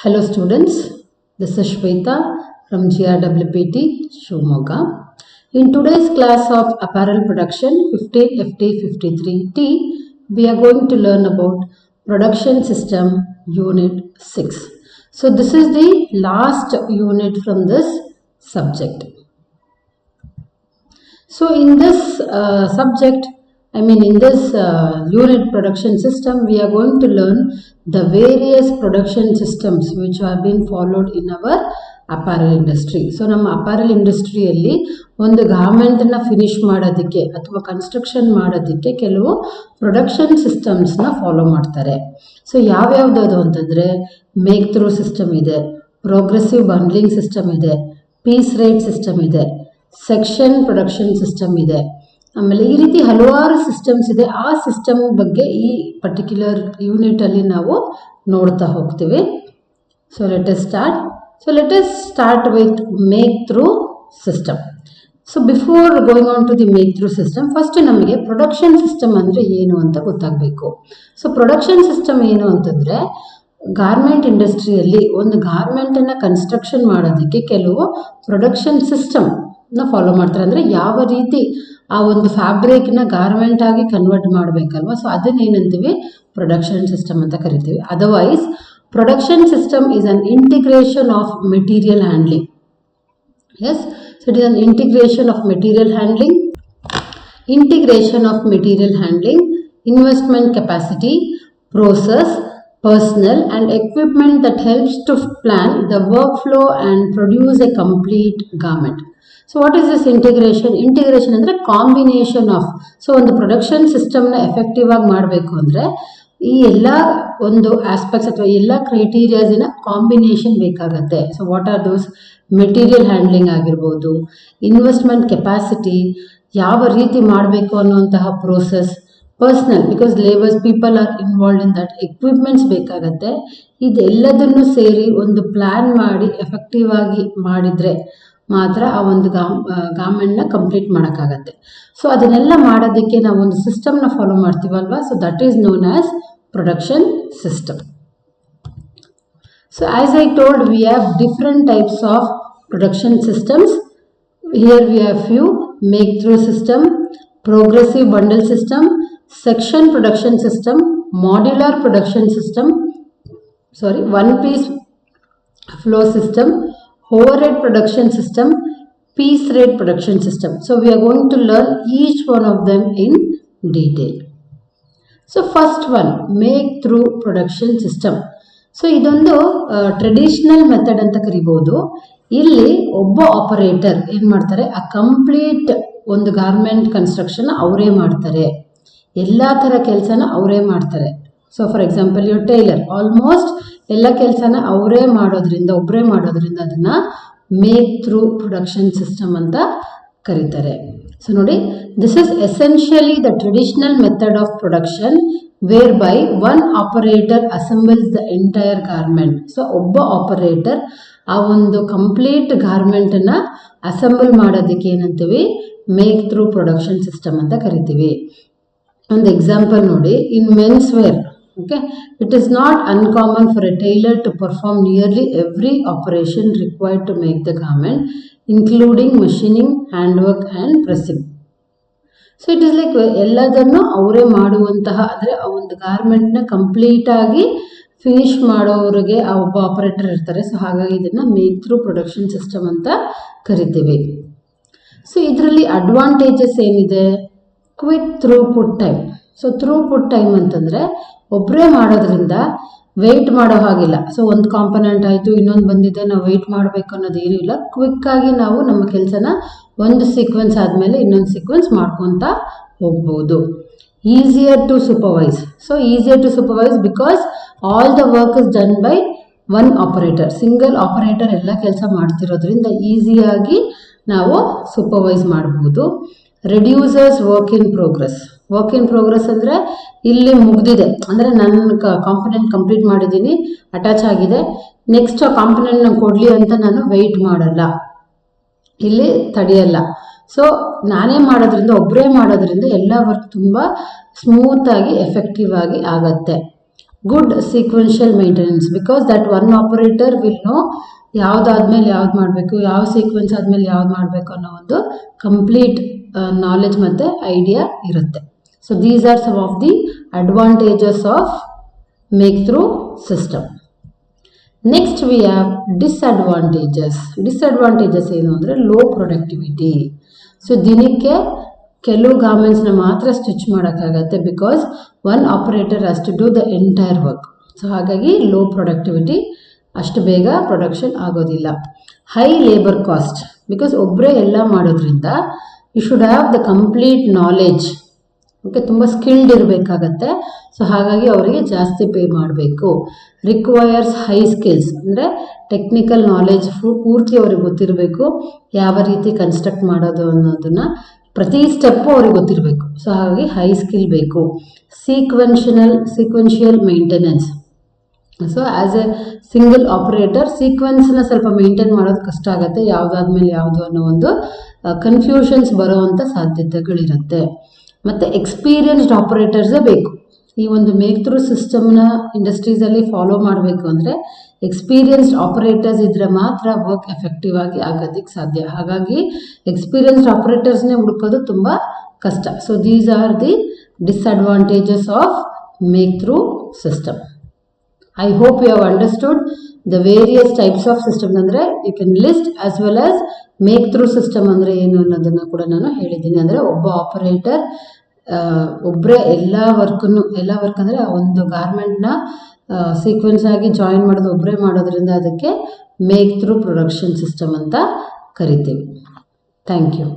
Hello students, this is Shweta from GRWPT Shivamogga. In today's class of Apparel Production 15FT53T, we are going to learn about Production System Unit 6. So this is the last unit from this subject. So in this in this unit production system, we are going to learn the various production systems which have been followed in our apparel industry. So ನಮ್ಮ apparel industry ಅಲ್ಲಿ ಒಂದು garment ನ finish ಮಾಡೋದಕ್ಕೆ ಅಥವಾ construction ಮಾಡೋದಕ್ಕೆ ಕೆಲವು production systems ನ follow ಮಾಡ್ತಾರೆ. ಸೊ ಯಾವ್ಯಾವ್ದು ಅಂತಂದ್ರೆ ಮೇಕ್ ಥ್ರೂ ಸಿಸ್ಟಮ್ ಇದೆ, ಪ್ರೋಗ್ರೆಸಿವ್ ಬಂಡ್ಲಿಂಗ್ ಸಿಸ್ಟಮ್ ಇದೆ, ಪೀಸ್ ರೇಟ್ ಸಿಸ್ಟಮ್ ಇದೆ, ಸೆಕ್ಷನ್ ಪ್ರೊಡಕ್ಷನ್ ಸಿಸ್ಟಮ್ ಇದೆ. ಆಮೇಲೆ ಈ ರೀತಿ ಹಲವಾರು ಸಿಸ್ಟಮ್ಸ್ ಇದೆ. ಆ ಸಿಸ್ಟಮ್ ಬಗ್ಗೆ ಈ ಪರ್ಟಿಕ್ಯುಲರ್ ಯೂನಿಟ್ ಅಲ್ಲಿ ನಾವು ನೋಡ್ತಾ ಹೋಗ್ತೀವಿ. So let us start with make through system. So before going on to the make through system, first ನಮಗೆ ಪ್ರೊಡಕ್ಷನ್ ಸಿಸ್ಟಮ್ ಅಂದ್ರೆ ಏನು ಅಂತ ಗೊತ್ತಾಗಬೇಕು. ಸೊ ಪ್ರೊಡಕ್ಷನ್ ಸಿಸ್ಟಮ್ ಏನು ಅಂತಂದ್ರೆ ಗಾರ್ಮೆಂಟ್ ಇಂಡಸ್ಟ್ರಿಯಲ್ಲಿ ಒಂದು ಗಾರ್ಮೆಂಟ್ ಅನ್ನ ಕನ್ಸ್ಟ್ರಕ್ಷನ್ ಮಾಡೋದಕ್ಕೆ ಕೆಲವು ಪ್ರೊಡಕ್ಷನ್ ಸಿಸ್ಟಮ್ ನ ಫಾಲೋ ಮಾಡ್ತಾರೆ. ಅಂದ್ರೆ ಯಾವ ರೀತಿ ಆ ಒಂದು ಫ್ಯಾಬ್ರಿಕ್ನ ಗಾರ್ಮೆಂಟ್ ಆಗಿ ಕನ್ವರ್ಟ್ ಮಾಡಬೇಕಲ್ವಾ, ಸೊ ಅದನ್ನೇನಂತೀವಿ ಪ್ರೊಡಕ್ಷನ್ ಸಿಸ್ಟಮ್ ಅಂತ ಕರಿತೀವಿ. Otherwise production system is an integration of material handling. Yes, so it is an integration of material handling, investment capacity, process, personnel and equipment that helps to plan the workflow and produce a complete garment. So what is this integration? Integration ಅಂದ್ರೆ combination of. So ಒಂದು production ಸಿಸ್ಟಮ್ನ effective ಆಗಿ ಮಾಡಬೇಕು ಅಂದರೆ ಈ ಎಲ್ಲ ಒಂದು aspects ಅಥವಾ ಎಲ್ಲ ಕ್ರೈಟೀರಿಯಾಸಿನ ಕಾಂಬಿನೇಷನ್ ಬೇಕಾಗತ್ತೆ. So what are those? Material handling ಆಗಿರ್ಬೋದು, ಇನ್ವೆಸ್ಟ್ಮೆಂಟ್ ಕೆಪಾಸಿಟಿ, ಯಾವ ರೀತಿ ಮಾಡಬೇಕು ಅನ್ನುವಂತಹ process, personal because labours people are involve in that, equipments ಬೇಕಾಗತ್ತೆ. ಇದೆಲ್ಲದನ್ನು ಸೇರಿ ಒಂದು ಪ್ಲಾನ್ ಮಾಡಿ ಎಫೆಕ್ಟಿವ್ ಆಗಿ ಮಾಡಿದರೆ ಮಾತ್ರ ಆ ಒಂದು ಗಾರ್ಮೆಂಟ್ನ ಕಂಪ್ಲೀಟ್ ಮಾಡೋಕ್ಕಾಗತ್ತೆ. ಸೊ ಅದನ್ನೆಲ್ಲ ಮಾಡೋದಕ್ಕೆ ನಾವು ಒಂದು ಸಿಸ್ಟಮ್ನ ಫಾಲೋ ಮಾಡ್ತೀವಲ್ವಾ, so that is known as production system. So as I told, we have different types of production systems. Here we have few: make through system, progressive bundle system, section production system, modular production system, one piece flow system, overhead production system, piece rate production system. So we are going to learn each one of them in detail. So first one, make through production system. So ಇದೊಂದು traditional method ಅಂತ ಕರಿಬಹುದು. ಇಲ್ಲಿ ಒಬ್ಬ operator ಏನ್ ಮಾಡ್ತಾರೆ, ಆ complete ಒಂದು garment construction ಅವರೇ ಮಾಡ್ತಾರೆ, ಎಲ್ಲ ಥರ ಕೆಲಸನ ಅವರೇ ಮಾಡ್ತಾರೆ. So for example your tailor, almost ಎಲ್ಲ ಕೆಲಸನ ಒಬ್ಬರೇ ಮಾಡೋದ್ರಿಂದ ಅದನ್ನು ಮೇಕ್ ಥ್ರೂ ಪ್ರೊಡಕ್ಷನ್ ಸಿಸ್ಟಮ್ ಅಂತ ಕರೀತಾರೆ. ಸೊ ನೋಡಿ, this is essentially the traditional method of production whereby one operator assembles the entire garment. So ಒಬ್ಬ ಆಪರೇಟರ್ ಆ ಒಂದು ಕಂಪ್ಲೀಟ್ ಗಾರ್ಮೆಂಟನ್ನು ಅಸೆಂಬಲ್ ಮಾಡೋದಕ್ಕೆ ಏನಂತೀವಿ, ಮೇಕ್ ಥ್ರೂ ಪ್ರೊಡಕ್ಷನ್ ಸಿಸ್ಟಮ್ ಅಂತ ಕರಿತೀವಿ. ಒಂದು ಎಕ್ಸಾಂಪಲ್ ನೋಡಿ, in men's wear, okay, it is not uncommon for a tailor to perform nearly every operation required to make the garment, including machining, hand work and pressing. So it is like ಎಲ್ಲದನ್ನು ಅವರೇ ಮಾಡುವಂತಹ, ಅಂದರೆ ಆ ಒಂದು ಗಾರ್ಮೆಂಟ್ನ ಕಂಪ್ಲೀಟಾಗಿ finish ಮಾಡೋರಿಗೆ ಆ ಒಬ್ಬ ಆಪರೇಟರ್ ಇರ್ತಾರೆ. ಸೊ ಹಾಗಾಗಿ ಇದನ್ನು ಮೇಕ್ ಥ್ರೂ ಪ್ರೊಡಕ್ಷನ್ ಸಿಸ್ಟಮ್ ಅಂತ ಕರಿತೀವಿ. ಸೊ ಇದರಲ್ಲಿ ಅಡ್ವಾಂಟೇಜಸ್ ಏನಿದೆ? Quick throughput time. So throughput time ಅಂತಂದರೆ ಒಬ್ಬರೇ ಮಾಡೋದ್ರಿಂದ ವೆಯ್ಟ್ ಮಾಡೋ ಹಾಗಿಲ್ಲ. ಸೊ ಒಂದು ಕಾಂಪೊನೆಂಟ್ ಆಯಿತು, ಇನ್ನೊಂದು ಬಂದಿದೆ, ನಾವು ವೆಯ್ಟ್ ಮಾಡಬೇಕು ಅನ್ನೋದು ಏನೂ ಇಲ್ಲ. ಕ್ವಿಕ್ಕಾಗಿ ನಾವು ನಮ್ಮ ಕೆಲಸನ ಒಂದು ಸೀಕ್ವೆನ್ಸ್ ಆದಮೇಲೆ ಇನ್ನೊಂದು ಸೀಕ್ವೆನ್ಸ್ ಮಾಡ್ಕೊತಾ ಹೋಗ್ಬೋದು. Easier to supervise. So easier to supervise because all the work is done by one operator. Single operator ಎಲ್ಲ ಕೆಲಸ ಮಾಡ್ತಿರೋದ್ರಿಂದ ಈಸಿಯಾಗಿ ನಾವು ಸೂಪರ್ವೈಸ್ ಮಾಡ್ಬೋದು. ರೆಡ್ಯೂಸರ್ಸ್ ವರ್ಕ್ ಇನ್ ಪ್ರೋಗ್ರೆಸ್ ಅಂದರೆ ಇಲ್ಲಿ ಮುಗ್ದಿದೆ, ಅಂದರೆ ನನ್ನ ಕಾಂಪೊನೆಂಟ್ ಕಂಪ್ಲೀಟ್ ಮಾಡಿದ್ದೀನಿ, ಅಟ್ಯಾಚ್ ಆಗಿದೆ, ನೆಕ್ಸ್ಟ್ ಆ ಕಾಂಪೊನೆಂಟ್ ನಂಗೆ ಕೊಡಲಿ ಅಂತ ನಾನು ವೆಯ್ಟ್ ಮಾಡಲ್ಲ, ಇಲ್ಲಿ ತಡೆಯಲ್ಲ. ಸೊ ನಾನೇ ಮಾಡೋದ್ರಿಂದ, ಒಬ್ಬರೇ ಮಾಡೋದ್ರಿಂದ ಎಲ್ಲ ವರ್ಕ್ ತುಂಬ ಸ್ಮೂತಾಗಿ ಎಫೆಕ್ಟಿವ್ ಆಗಿ ಆಗತ್ತೆ. Good sequential maintenance, because that one operator will know ಯಾವುದಾದ್ಮೇಲೆ ಯಾವ್ದು ಮಾಡಬೇಕು, ಯಾವ ಸೀಕ್ವೆನ್ಸ್ ಆದಮೇಲೆ ಯಾವ್ದು ಮಾಡಬೇಕು ಅನ್ನೋ ಒಂದು ಕಂಪ್ಲೀಟ್ ನಾಲೆಜ್ ಮತ್ತು ಐಡಿಯಾ ಇರುತ್ತೆ. So these are some of the advantages of make through system. Next we have disadvantages ಏನು ಅಂದರೆ ಲೋ ಪ್ರೊಡಕ್ಟಿವಿಟಿ. ಸೊ ದಿನಕ್ಕೆ ಕೆಲವು ಗಾರ್ಮೆಂಟ್ಸ್ನ ಮಾತ್ರ ಸ್ಟಿಚ್ ಮಾಡೋಕ್ಕಾಗತ್ತೆ, because one operator has to do the entire work. So ಹಾಗಾಗಿ ಲೋ ಪ್ರೊಡಕ್ಟಿವಿಟಿ, ಅಷ್ಟು ಬೇಗ ಪ್ರೊಡಕ್ಷನ್ ಆಗೋದಿಲ್ಲ. ಹೈ ಲೇಬರ್ ಕಾಸ್ಟ್, ಬಿಕಾಸ್ ಒಬ್ಬರೇ ಎಲ್ಲ ಮಾಡೋದ್ರಿಂದ you should have the complete knowledge. Okay, ತುಂಬ ಸ್ಕಿಲ್ಡ್ ಇರಬೇಕಾಗತ್ತೆ. ಸೊ ಹಾಗಾಗಿ ಅವರಿಗೆ ಜಾಸ್ತಿ ಪೇ ಮಾಡಬೇಕು. ರಿಕ್ವೈರ್ಸ್ ಹೈ ಸ್ಕಿಲ್ಸ್, ಅಂದರೆ ಟೆಕ್ನಿಕಲ್ ನಾಲೆಜ್ ಪೂರ್ತಿ ಅವ್ರಿಗೆ ಗೊತ್ತಿರಬೇಕು. ಯಾವ ರೀತಿ ಕನ್ಸ್ಟ್ರಕ್ಟ್ ಮಾಡೋದು ಅನ್ನೋದನ್ನು ಪ್ರತಿ ಸ್ಟೆಪ್ಪು ಅವ್ರಿಗೆ ಗೊತ್ತಿರಬೇಕು. ಸೊ ಹಾಗಾಗಿ ಹೈ ಸ್ಕಿಲ್ ಬೇಕು. Sequential maintenance. So as a single operator ಸೀಕ್ವೆನ್ಸ್ನ ಸ್ವಲ್ಪ ಮೇಂಟೈನ್ ಮಾಡೋದು ಕಷ್ಟ ಆಗುತ್ತೆ. ಯಾವುದಾದ್ಮೇಲೆ ಯಾವುದು ಅನ್ನೋ ಒಂದು ಕನ್ಫ್ಯೂಷನ್ಸ್ ಬರೋವಂಥ ಸಾಧ್ಯತೆಗಳಿರುತ್ತೆ. ಮತ್ತು ಎಕ್ಸ್ಪೀರಿಯನ್ಸ್ಡ್ ಆಪರೇಟರ್ಸೇ ಬೇಕು. ಈ ಒಂದು ಮೇಕ್ ಥ್ರೂ ಸಿಸ್ಟಮ್ನ ಇಂಡಸ್ಟ್ರೀಸಲ್ಲಿ ಫಾಲೋ ಮಾಡಬೇಕು ಅಂದರೆ ಎಕ್ಸ್ಪೀರಿಯನ್ಸ್ಡ್ ಆಪರೇಟರ್ಸ್ ಇದ್ದರೆ ಮಾತ್ರ ವರ್ಕ್ ಎಫೆಕ್ಟಿವ್ ಆಗಿ ಆಗೋದಕ್ಕೆ ಸಾಧ್ಯ. ಹಾಗಾಗಿ ಎಕ್ಸ್ಪೀರಿಯನ್ಸ್ಡ್ ಆಪರೇಟರ್ಸ್ನೇ ಹುಡುಕೋದು ತುಂಬ ಕಷ್ಟ. So these R the disadvantages of make through system. I hope you have understood the various types of systems. ಅಂದರೆ you can list as well as make through system ಅಂದರೆ ಏನು ಅನ್ನೋದನ್ನು ಕೂಡ ನಾನು ಹೇಳಿದ್ದೀನಿ. ಅಂದರೆ ಒಬ್ಬ ಆಪರೇಟರ್ ಒಬ್ಬರೇ ಎಲ್ಲ ವರ್ಕ್ ಅಂದರೆ ಒಂದು ಗಾರ್ಮೆಂಟ್ನ ಸೀಕ್ವೆನ್ಸ್ ಆಗಿ ಜಾಯಿನ್ ಮಾಡೋದು ಒಬ್ಬರೇ ಮಾಡೋದ್ರಿಂದ ಅದಕ್ಕೆ ಮೇಕ್ ಥ್ರೂ ಪ್ರೊಡಕ್ಷನ್ ಸಿಸ್ಟಮ್ ಅಂತ ಕರಿತೀವಿ. Thank you.